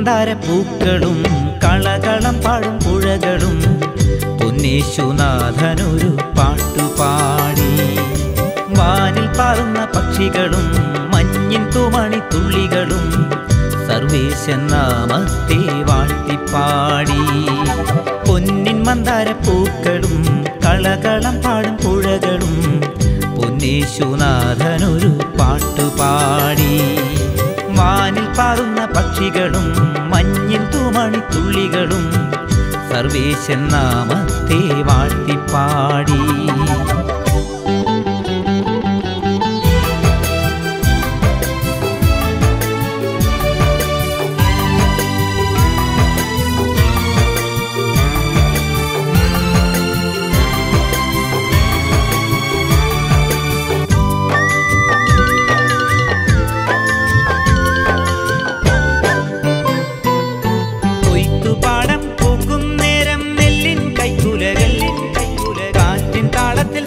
മന്ദാരപ്പൂക്കളും കളകളം പാടും പുഴകളും പൊന്നേശുനാഥനൊരു പാട്ടുപാടി. വാനിൽ പാറുന്ന പക്ഷികളും മഞ്ഞിൻ തുമണിത്തുള്ളികളും സർവേശൻ നാമത്തെ വാഴ്ത്തിപ്പാടി. പൊന്നിൻ മന്ദാരപ്പൂക്കളും കളകളം പാടും പുഴകളും പൊന്നേശുനാഥനൊരു പാട്ടുപാടി. വാനിൽ പാറുന്ന പക്ഷികളും മഞ്ഞിൻ തുമണിത്തുള്ളികളും സർവേശൻ നാമത്തെ വാഴ്ത്തിപ്പാടി.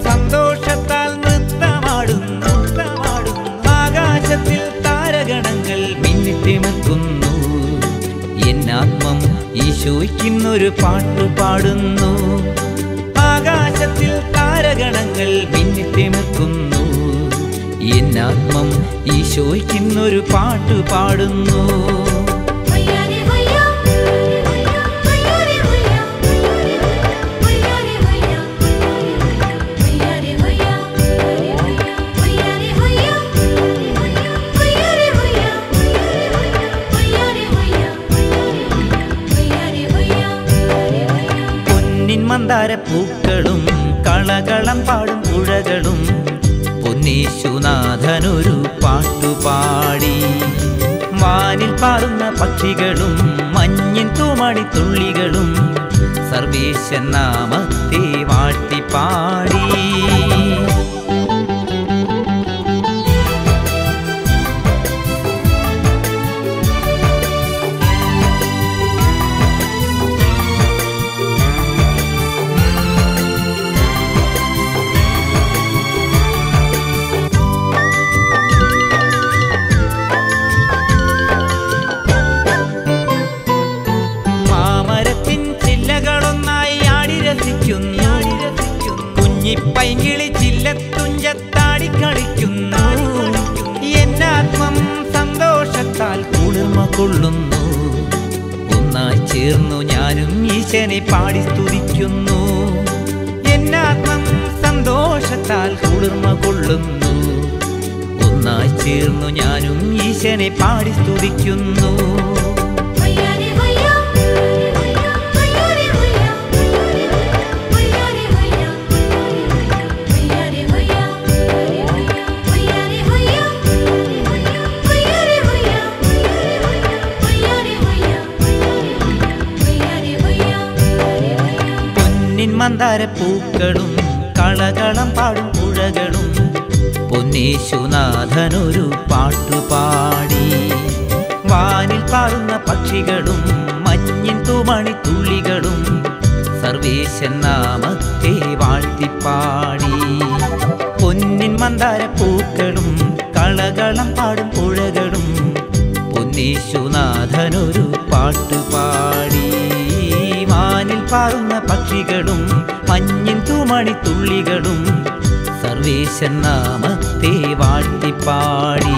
സന്തോഷത്താൽ നൃത്തമാടുന്നു. ആകാശത്തിൽ താരഗണങ്ങൾ മിന്നിത്തിമിർക്കുന്നു. എന്നാത്മം ഈശോയ്ക്കിന്നൊരു പാട്ടുപാടുന്നു. ആകാശത്തിൽ താരഗണങ്ങൾ മിന്നിത്തിമിർക്കുന്നു. എന്നാത്മം ഈശോയ്ക്കിന്നൊരു പാട്ടുപാടുന്നു. മന്ദാരപ്പൂക്കളും കളകളം പാടും പുഴകളും പൊന്നേശുനാഥനൊരു പാട്ടുപാടി. വാനിൽ പാറുന്ന പക്ഷികളും മഞ്ഞിൻ തുമണിത്തുള്ളികളും സർവേശൻ നാമത്തെ വാഴ്ത്തിപ്പാടി. കുഞ്ഞിപ്പൈങ്കിളി ചില്ലത്തുഞ്ചത്താടി കളിക്കുന്നു. എന്നാത്മം സന്തോഷത്താൽ കുളിർമ കൊള്ളുന്നു. ഒന്നായി ചേർന്നു ഞാനും ഈശനെ പാടി സ്തുതിക്കുന്നു. എന്നാത്മം സന്തോഷത്താൽ കുളിർമ കൊള്ളുന്നു. ഒന്നായി ചേർന്നു ഞാനും ഈശനെ പാടി സ്തുതിക്കുന്നു. മന്ദാരപ്പൂക്കളും കളകളം പാടും പുഴകളും പൊന്നേശുനാഥനൊരു പാട്ടുപാടി. വാനിൽ പാറുന്ന പക്ഷികളും മഞ്ഞിൻ തുമണിത്തുള്ളികളും സർവേശൻ നാമത്തെ വാഴ്ത്തിപ്പാടി. പൊന്നിൻ മന്ദാരപ്പൂക്കളും കളകളം പാടും പുഴകളും പൊന്നേശുനാഥനൊരു പാട്ടുപാടി. വാനിൽ പാറുന്ന പക്ഷികളും മഞ്ഞിൻ തുമണിത്തുള്ളികളും സർവേശൻ നാമത്തെ വാഴ്ത്തിപ്പാടി.